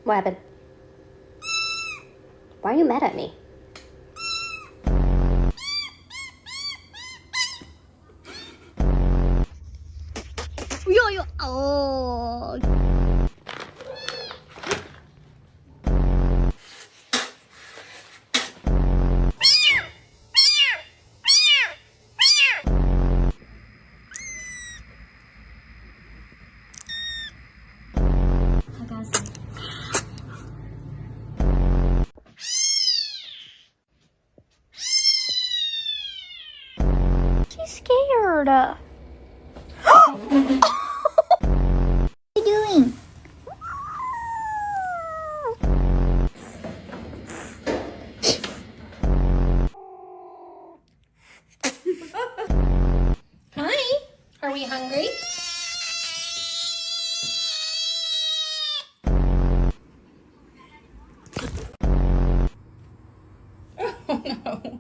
What happened? Why are you mad at me? Oh. Hi guys. She's scared. What are you doing? Hi, are we hungry? Oh no.